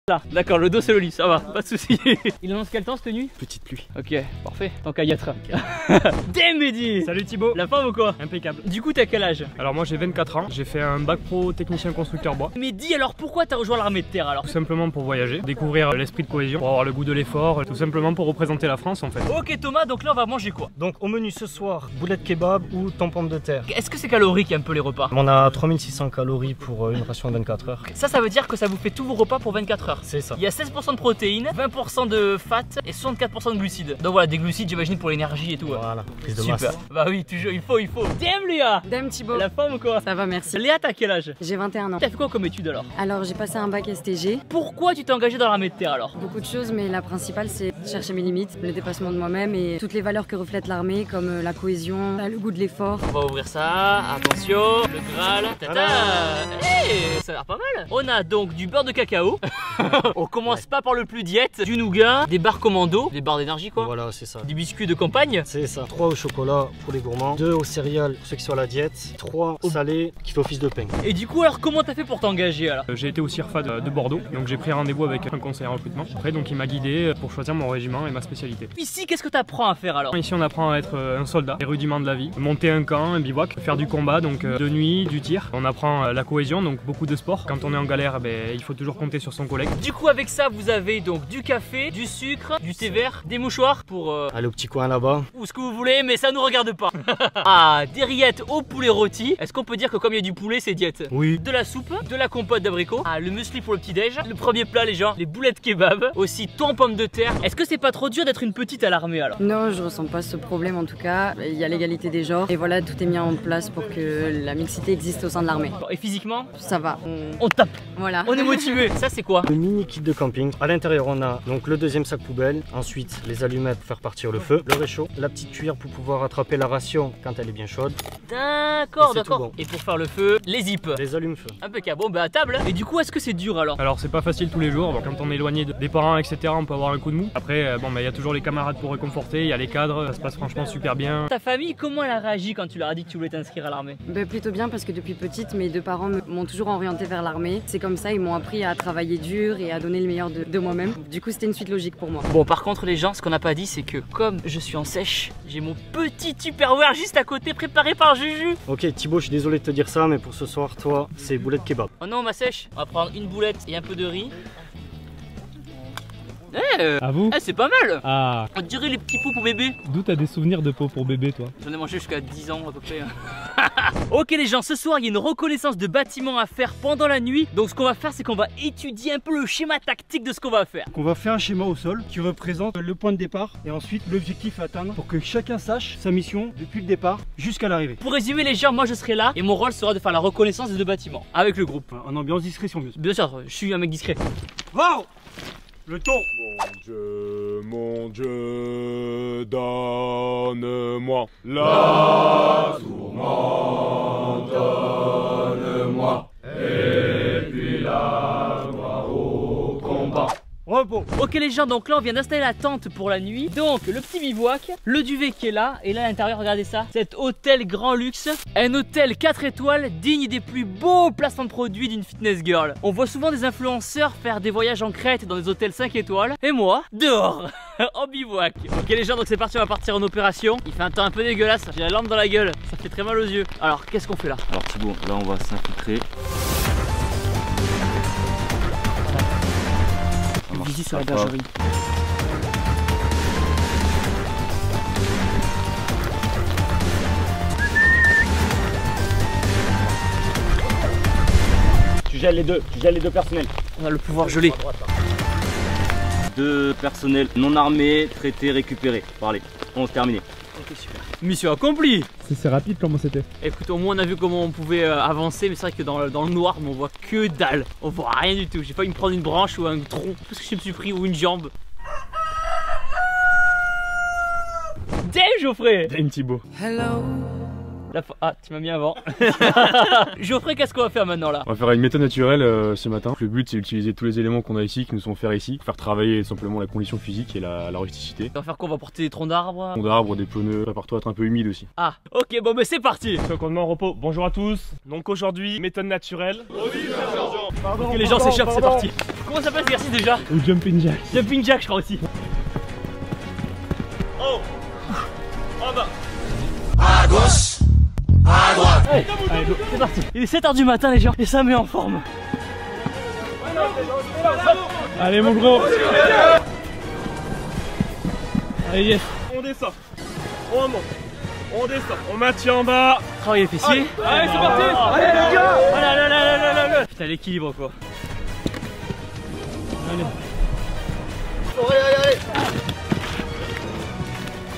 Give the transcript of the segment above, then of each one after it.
Là, d'accord, le dos c'est le lit, ça va, pas de soucis. Il annonce quel temps cette nuit? Petite pluie. Ok, parfait, tant qu'à y être. Damn Mehdi. Salut Thibaut. La forme ou quoi? Impeccable. Du coup t'as quel âge? Alors moi j'ai 24 ans, j'ai fait un bac pro technicien constructeur bois. Mehdi, alors pourquoi t'as rejoint l'armée de terre alors? Tout simplement pour voyager, découvrir l'esprit de cohésion, pour avoir le goût de l'effort, tout simplement pour représenter la France en fait. Ok Thomas, donc là on va manger quoi? Donc au menu ce soir, boulettes kebab ou temps pomme de terre. Est-ce que c'est calorique un peu les repas? On a 3600 calories pour une ration de 24 heures. Ça veut dire que ça vous fait tous vos repas pour 24 heures. C'est ça. Il y a 16% de protéines, 20% de fat et 64% de glucides. Donc voilà, des glucides j'imagine pour l'énergie et tout. Voilà, prise de Super. masse. Bah oui, toujours, il faut. Damn Léa. Dame Thibaut. La forme ou quoi? Ça va, merci. Léa, t'as quel âge? J'ai 21 ans. T'as fait quoi comme étude alors? Alors j'ai passé un bac STG. Pourquoi tu t'es engagé dans l'armée de terre alors? Beaucoup de choses, mais la principale c'est chercher mes limites, le dépassement de moi-même et toutes les valeurs que reflète l'armée comme la cohésion, le goût de l'effort. On va ouvrir ça, attention, le Graal, tata. Hey, ça a l'air pas mal. On a donc du beurre de cacao. On commence pas par le plus diète, du nougat, des barres commando, des barres d'énergie quoi. Voilà, c'est ça. Du biscuit de campagne. C'est ça. 3 au chocolat pour les gourmands, 2 aux céréales pour ceux qui sont à la diète, 3 au salé qui fait office de pain. Et du coup alors comment t'as fait pour t'engager alors? J'ai été au CIRFA de Bordeaux, donc j'ai pris rendez-vous avec un conseiller en recrutement. Après donc il m'a guidé pour choisir mon régiment et ma spécialité. Ici qu'est-ce que t'apprends à faire alors? Ici on apprend à être un soldat, les rudiments de la vie, monter un camp, un bivouac, faire du combat, donc de nuit, du tir. On apprend la cohésion, donc beaucoup de sport. Quand on est en galère, il faut toujours compter sur son collègue. Du coup avec ça vous avez donc du café, du sucre, du thé vert, des mouchoirs pour Allez au petit coin là-bas. ou ce que vous voulez mais ça nous regarde pas. Ah, des rillettes au poulet rôti. Est-ce qu'on peut dire que comme il y a du poulet c'est diète? Oui. De la soupe, de la compote d'abricot, ah, le muesli pour le petit déj, le premier plat les gens, les boulettes kebab, aussi thon pomme de terre. Est-ce que c'est pas trop dur d'être une petite à l'armée alors? Non, je ressens pas ce problème en tout cas. Il y a l'égalité des genres et voilà, tout est mis en place pour que la mixité existe au sein de l'armée. Et physiquement, Ça va, on tape, voilà. on est motivé. Ça c'est quoi? Le mini kit de camping. À l'intérieur on a donc le deuxième sac poubelle, ensuite les allumettes pour faire partir le feu, le réchaud, la petite cuillère pour pouvoir attraper la ration quand elle est bien chaude, D'accord, Et c'est d'accord. tout bon. Et pour faire le feu, les zips. les allumes-feu. Impeccable. Bon bah à table. Et du coup est-ce que c'est dur alors? Alors c'est pas facile tous les jours, quand on est éloigné des parents etc on peut avoir un coup de mou. Après il y a toujours les camarades pour réconforter, il y a les cadres, ça se passe franchement super bien. Ta famille, comment elle a réagi quand tu leur as dit que tu voulais t'inscrire à l'armée? Plutôt bien parce que depuis petite, mes deux parents m'ont toujours orientée vers l'armée. C'est comme ça, ils m'ont appris à travailler dur et à donner le meilleur de moi-même. Du coup, c'était une suite logique pour moi. Bon par contre les gens, ce qu'on n'a pas dit c'est que comme je suis en sèche, j'ai mon petit Tupperware juste à côté préparé par Juju. Ok Thibaut, je suis désolé de te dire ça, mais pour ce soir, toi, c'est boulettes kebab. Oh non ma sèche, on va prendre une boulette et un peu de riz. À vous? C'est pas mal. Ah, On dirait les petits poux pour bébé. d'où t'as des souvenirs de peau pour bébé toi? J'en ai mangé jusqu'à 10 ans à peu près. Ok les gens, ce soir il y a une reconnaissance de bâtiment à faire pendant la nuit. Donc ce qu'on va faire c'est qu'on va étudier un peu le schéma tactique de ce qu'on va faire. On va faire un schéma au sol qui représente le point de départ et ensuite l'objectif à atteindre pour que chacun sache sa mission depuis le départ jusqu'à l'arrivée. Pour résumer les gens, moi je serai là et mon rôle sera de faire la reconnaissance des deux bâtiments avec le groupe. En ambiance discrétion bien sûr. Bien sûr, je suis un mec discret. Wow. Le ton. Mon Dieu, donne-moi la tourmente, donne-moi, et puis la gloire au combat. Repos. Ok les gens, donc là on vient d'installer la tente pour la nuit. Donc le petit bivouac, le duvet qui est là. Et là à l'intérieur, regardez ça, cet hôtel grand luxe. Un hôtel 4 étoiles digne des plus beaux placements de produits d'une fitness girl. On voit souvent des influenceurs faire des voyages en Crète dans des hôtels 5 étoiles. Et moi, dehors en bivouac. Ok les gens, donc c'est parti, on va partir en opération. Il fait un temps un peu dégueulasse, j'ai la lampe dans la gueule, ça fait très mal aux yeux. Alors qu'est-ce qu'on fait là? Alors Thibaut, là on va s'infiltrer. Visite sur la bergerie. Tu gèles les deux personnels. On a le pouvoir gelé. 2 personnels non armés, traités, récupérés. Parlez, on se terminé. Ok super. Mission accomplie. C'est rapide comment c'était? Écoute, au moins on a vu comment on pouvait avancer, mais c'est vrai que dans le noir, on voit que dalle. On voit rien du tout. J'ai failli me prendre une branche ou un tronc, tout ce que je me suis pris, ou une jambe. Damn Geoffrey. Damn Thibaut. Ah, tu m'as mis avant. Geoffrey, qu'est-ce qu'on va faire maintenant là? On va faire une méthode naturelle ce matin. Le but c'est d'utiliser tous les éléments qu'on a ici, qui nous sont offerts ici, pour faire travailler simplement la condition physique et la rusticité. On va faire quoi? On va porter des troncs d'arbres. Troncs d'arbres, des pneus, prépare-toi à être un peu humide aussi. Ah, ok, bon, mais c'est parti. Commandement en repos, bonjour à tous. Donc aujourd'hui, méthode naturelle. Ok, les gens s'échappent, c'est parti. Comment s'appelle cet exercice déjà? Ou jumping jack. Jumping jack, je crois aussi. Oh, en bas. À gauche, à droite. Allez, c'est parti. Il est 7 h du matin les gens et ça met en forme. Allez mon gros. Allez yes. On descend, on monte, on descend, on maintient en bas. Travailler les fessiers. Allez, c'est parti. Allez les gars. Allez. Putain l'équilibre quoi.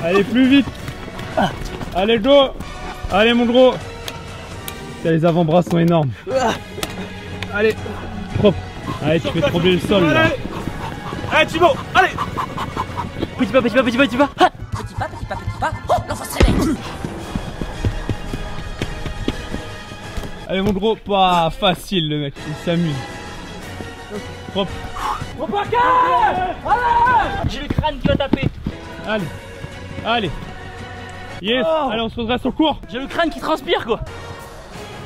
Allez plus vite. Allez go. Allez mon gros. Putain, les avant-bras sont énormes. Allez. Propre. Allez tu fais trembler le sol là. Allez Thibaut, allez. Petit pas. Ah. Petit pas. Oh, l'enfant se réveille. Allez mon gros. Pas facile le mec. Il s'amuse. Propre. J'ai le crâne qui va taper. Allez. Yes. Allez on se redresse au cours. J'ai le crâne qui transpire quoi.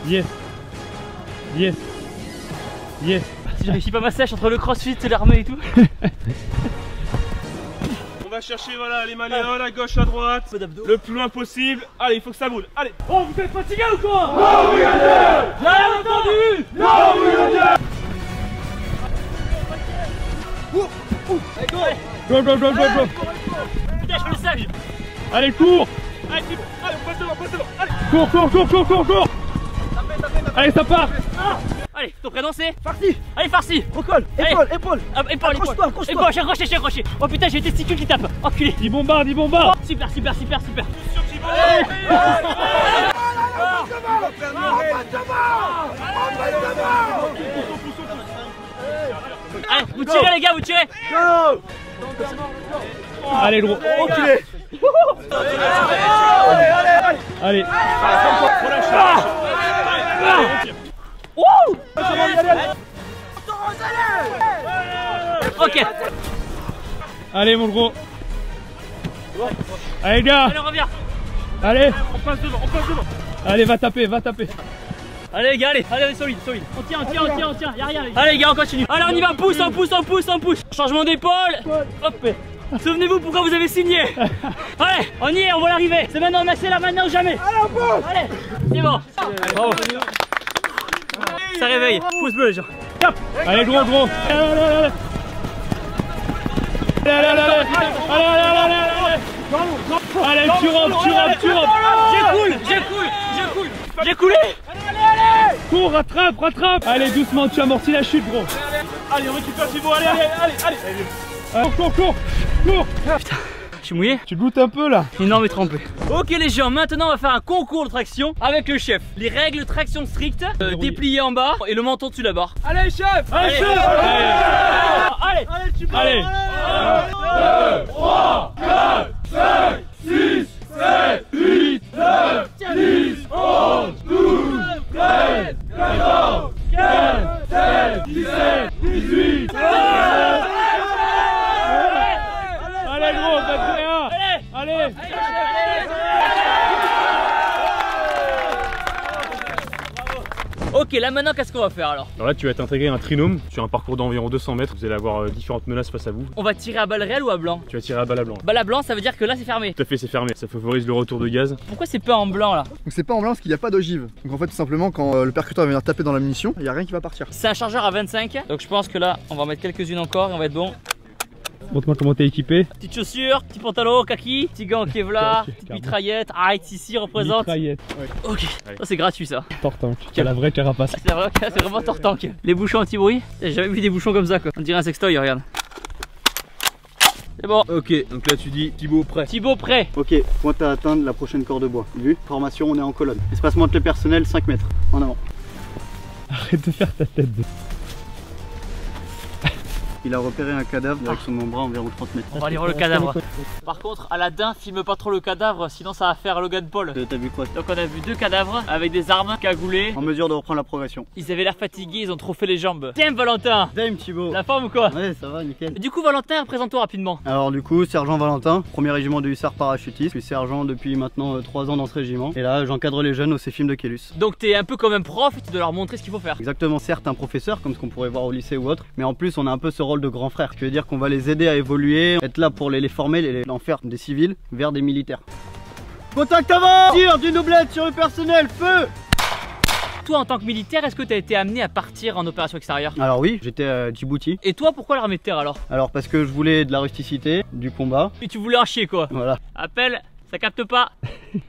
Yes. Si je réussis pas ma sèche entre le crossfit et l'armée et tout. On va chercher voilà les malléoles à gauche, à droite, le plus loin possible. Allez, il faut que ça boule. Allez. Oh vous êtes fatigué ou quoi? Non vous gagnez. J'ai rien entendu. Non, vous gagnez. Go. Putain je fais le sage. Allez cours. Allez Thibaut, allez, on passe devant, Cours. Allez ça part. Allez, ton prénom c'est Farsi. Allez Farsi. Recolle, épaule. Épaule. J'ai accroché. Oh putain j'ai les testicules qui tapent. Enculé. Il bombarde. Super. Sur Thibaut. Allez, vous tirez les gars, vous tirez. Allez gros. Enculé. Allez. Ok. Allez mon gros. Allez gars. Allez on revient. Allez. On passe devant. Allez va taper. Allez les gars, allez on est solide. On tient, y'a rien les gars. Allez les gars on continue. Allez on y va, on pousse. Changement d'épaule. Hop. Souvenez-vous pourquoi vous avez signé. Allez, on y est, on voit l'arrivée. C'est maintenant, on accélère maintenant ou jamais. Allez on pousse. Allez, c'est bon. Bravo. Ça réveille. Pouce bleu les gens. Top. Allez gros. Allez tu rampes. J'ai coulé. Cours, rattrape. Allez doucement, tu amortis la chute gros. Allez, on récupère Thibaut. Allez. Cours. Putain, je suis mouillé. Tu goûtes un peu là. Énorme et trempé. Ok les gens, maintenant on va faire un concours de traction avec le chef. Les règles traction strictes, déplié en bas et le menton dessus la barre. Allez chef. Allez. 2, 3, 4, 5, 6, 7, 8, 9, 10, 11, 12, 13, 14, 15, 16, 17, 18, 19. Allez gros, 21. Allez. Ok, là maintenant qu'est-ce qu'on va faire alors? Alors là, tu vas t'intégrer un trinôme sur un parcours d'environ 200 mètres. Vous allez avoir différentes menaces face à vous. On va tirer à balle réelle ou à blanc? Tu vas tirer à balle à blanc. Balle à blanc, ça veut dire que là c'est fermé. Tout à fait, c'est fermé. Ça favorise le retour de gaz. Pourquoi c'est pas en blanc là? Donc c'est pas en blanc parce qu'il n'y a pas d'ogive. Donc en fait tout simplement quand le percuteur va venir taper dans la munition, il n'y a rien qui va partir. C'est un chargeur à 25, donc je pense que là on va en mettre quelques-unes encore et on va être bon. Montre-moi comment t'es équipé. Petites chaussures, petit pantalon kaki, petit gant Kevlar, petite mitraillette. Arrête ici représente. Mitraillette. Ok, ça c'est gratuit ça. Tortank. C'est la vraie carapace. C'est vraiment tortank. Les bouchons anti-bruit, j'ai jamais vu des bouchons comme ça quoi. On dirait un sextoy, regarde. C'est bon. Ok, donc là tu dis Thibaut prêt. Thibaut prêt. Ok, pointe à atteindre la prochaine corde de bois. Vu, formation, on est en colonne. Espacement entre le personnel, 5 mètres. En avant. Arrête de faire ta tête de... Il a repéré un cadavre avec son bras environ 30 mètres. On va aller voir le cadavre. Par contre, Aladdin, filme pas trop le cadavre, sinon ça va faire Logan Paul. T'as vu quoi? Donc on a vu 2 cadavres avec des armes cagoulées. En mesure de reprendre la progression. Ils avaient l'air fatigués, ils ont trop fait les jambes. Tiens Valentin. Dame Thibaut. La forme ou quoi? Ouais, ça va, nickel. Du coup Valentin, présente-toi rapidement. Alors du coup, sergent Valentin, 1er régiment de hussards parachutistes. Je suis sergent depuis maintenant 3 ans dans ce régiment. Et là, j'encadre les jeunes au CFIM de Kélus. Donc t'es un peu comme un prof, tu dois leur montrer ce qu'il faut faire. Exactement, certes un professeur, comme ce qu'on pourrait voir au lycée ou autre, mais en plus on a un peu ce rôle de grand frère. Ce qui veut dire qu'on va les aider à évoluer, être là pour les former, en faire des civils vers des militaires. Contact avant! Tir d'une doublette sur le personnel, feu! Toi en tant que militaire, est-ce que tu as été amené à partir en opération extérieure? Alors oui, j'étais à Djibouti. Et toi pourquoi l'armée de terre alors? Alors parce que je voulais de la rusticité, du combat. Et tu voulais en chier quoi? Voilà. Appel, ça capte pas.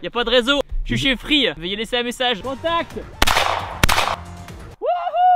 Y a pas de réseau. Je suis chez Free, veuillez laisser un message. Contact.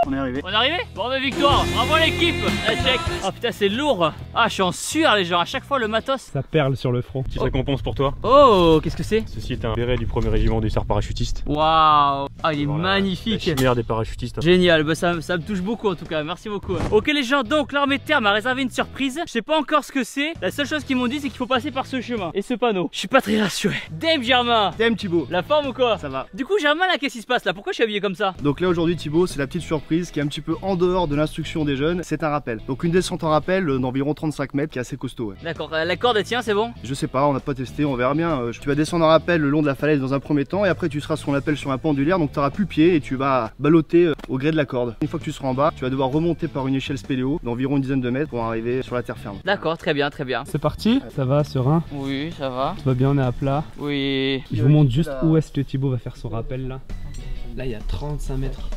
On est arrivé. On est arrivé? Bon bah victoire, bravo l'équipe. Check. Oh putain c'est lourd. Ah je suis en sueur les gens, à chaque fois le matos. Ça perle sur le front. Petite récompense pour toi. Oh qu'est-ce que c'est? Ceci est un béret du 1er régiment des hussards parachutistes. Waouh. Ah il est Voilà, magnifique. la chimère des parachutistes. Génial, bah ça me touche beaucoup en tout cas, merci beaucoup. Ok les gens, donc l'armée de terre m'a réservé une surprise. Je sais pas encore ce que c'est. La seule chose qu'ils m'ont dit c'est qu'il faut passer par ce chemin et ce panneau. Je suis pas très rassuré. Dame Germain. Dame Thibaut. La forme ou quoi? Ça va. Du coup Germain là qu'est-ce qui se passe là? Pourquoi je suis habillé comme ça? Donc là aujourd'hui Thibaut, c'est la petite surprise qui est un petit peu en dehors de l'instruction des jeunes, c'est un rappel. Donc une descente en rappel d'environ 35 mètres qui est assez costaud. Ouais. D'accord, la corde elle tient, c'est bon? Je sais pas, on n'a pas testé, on verra bien. Tu vas descendre en rappel le long de la falaise dans un premier temps et après tu seras ce qu'on appelle sur un pendulaire, donc tu n'auras plus pied et tu vas balloter au gré de la corde. Une fois que tu seras en bas, tu vas devoir remonter par une échelle spéléo d'environ une dizaine de mètres pour arriver sur la terre ferme. D'accord, très bien, très bien. C'est parti? Ça va, serein? Oui, ça va. Tout va bien, on est à plat. Oui. Je vous montre juste où est-ce que Thibaut va faire son rappel là. Là il y a 35 mètres.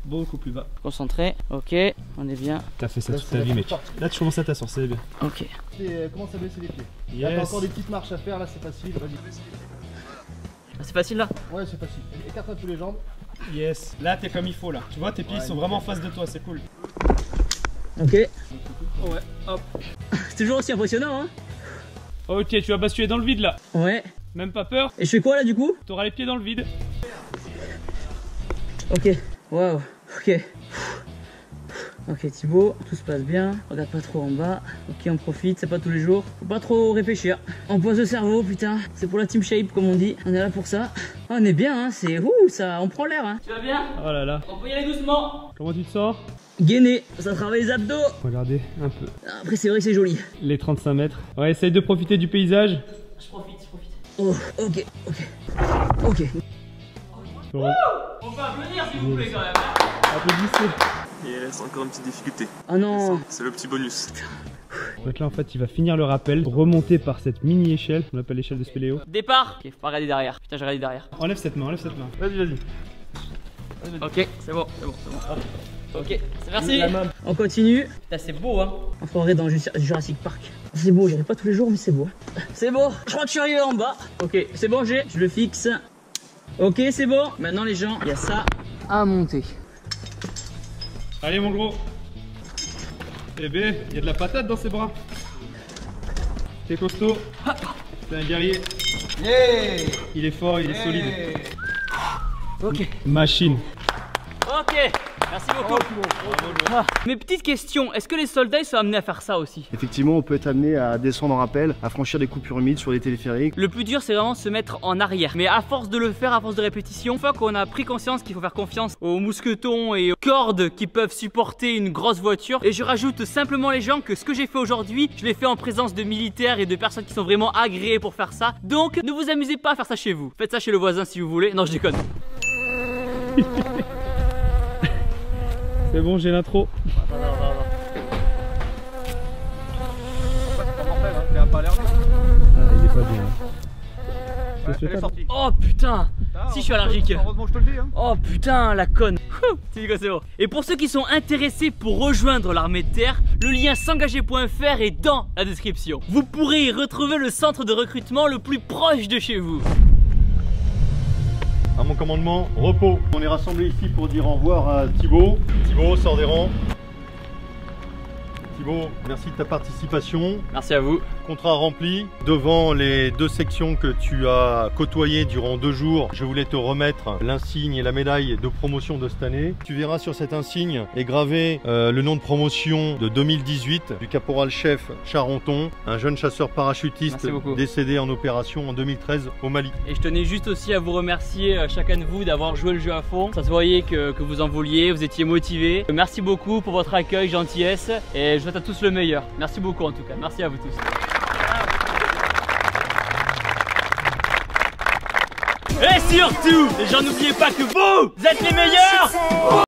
Beaucoup plus bas. Concentré, ok, on est bien. T'as fait ça toute ta vie mec. Là tu commences à t'asseoir, c'est bien. Ok. Commence à baisser les pieds. Yes. T'as encore des petites marches à faire, là c'est facile. Vas-y. Ah, c'est facile là? Ouais c'est facile. Écarte un peu les jambes. Yes. Là t'es comme il faut là. Tu vois tes pieds sont vraiment en face de toi, c'est cool. Ok. Ouais, hop. C'est toujours aussi impressionnant hein? Ok, tu vas basculer dans le vide là. Ouais. Même pas peur. Et je fais quoi là du coup? T'auras les pieds dans le vide. Ok. Waouh. Ok. Ok Thibaut, tout se passe bien, regarde pas trop en bas, ok on profite, c'est pas tous les jours, faut pas trop réfléchir, on pose le cerveau putain, c'est pour la team shape comme on dit, on est là pour ça, ah, on est bien hein, c'est ça, on prend l'air hein. Tu vas bien? Oh là là. On peut y aller doucement. Comment tu te sens? Gainé, ça travaille les abdos. Regardez un peu. Après c'est vrai que c'est joli. Les 35 mètres. Ouais, essaye de profiter du paysage. Je profite. Oh, ok. Oh, on peut applaudir s'il vous plaît quand même. applaudissez. Et il reste encore une petite difficulté. Oh non. C'est le petit bonus. Donc là en fait il va finir le rappel, remonter par cette mini échelle, on l'appelle l'échelle de Spéléo. Départ. Ok, faut pas regarder derrière. Putain j'ai regardé derrière. Enlève cette main, Vas-y. Ok, c'est bon. Ok, c'est merci. On continue. Putain c'est beau hein. On croirait dans Jurassic Park. C'est beau, j'irai pas tous les jours mais c'est beau. C'est beau. Je crois que je suis arrivé en bas. Ok, c'est bon je le fixe. Ok c'est bon. Maintenant les gens, il y a ça à monter. Allez mon gros. Eh ben, il y a de la patate dans ses bras. T'es costaud. T'es un guerrier. Yeah. Il est fort, il est solide. Ok. Machine. Ok. Merci beaucoup. Mes petites questions, est-ce que les soldats ils sont amenés à faire ça aussi? Effectivement, on peut être amené à descendre en rappel, à franchir des coupures humides sur des téléphériques. Le plus dur c'est vraiment se mettre en arrière. Mais à force de le faire, à force de répétition, une fois qu'on a pris conscience qu'il faut faire confiance aux mousquetons et aux cordes qui peuvent supporter une grosse voiture. Et je rajoute simplement les gens que ce que j'ai fait aujourd'hui, je l'ai fait en présence de militaires et de personnes qui sont vraiment agréées pour faire ça. Donc ne vous amusez pas à faire ça chez vous. Faites ça chez le voisin si vous voulez. Non je déconne. C'est bon, j'ai l'intro. Il est pas bien. Oh putain. Si je suis allergique. Heureusement je te le dis hein. Oh putain la conne. C'est bon. Et pour ceux qui sont intéressés pour rejoindre l'armée de terre, le lien s'engager.fr est dans la description. Vous pourrez y retrouver le centre de recrutement le plus proche de chez vous. À mon commandement, repos. On est rassemblés ici pour dire au revoir à Thibaut. Thibaut, sors des rangs. Thibaut, merci de ta participation. Merci à vous. Contrat rempli. Devant les 2 sections que tu as côtoyées durant 2 jours, je voulais te remettre l'insigne et la médaille de promotion de cette année. Tu verras sur cet insigne est gravé le nom de promotion de 2018 du caporal-chef Charenton, un jeune chasseur parachutiste décédé en opération en 2013 au Mali. Et je tenais juste aussi à vous remercier chacun de vous d'avoir joué le jeu à fond. Ça se voyait que vous en vouliez, vous étiez motivés. Merci beaucoup pour votre accueil, gentillesse, et je souhaite à tous le meilleur. Merci beaucoup en tout cas, merci à vous tous. Et surtout, les gens, n'oubliez pas que vous êtes les meilleurs.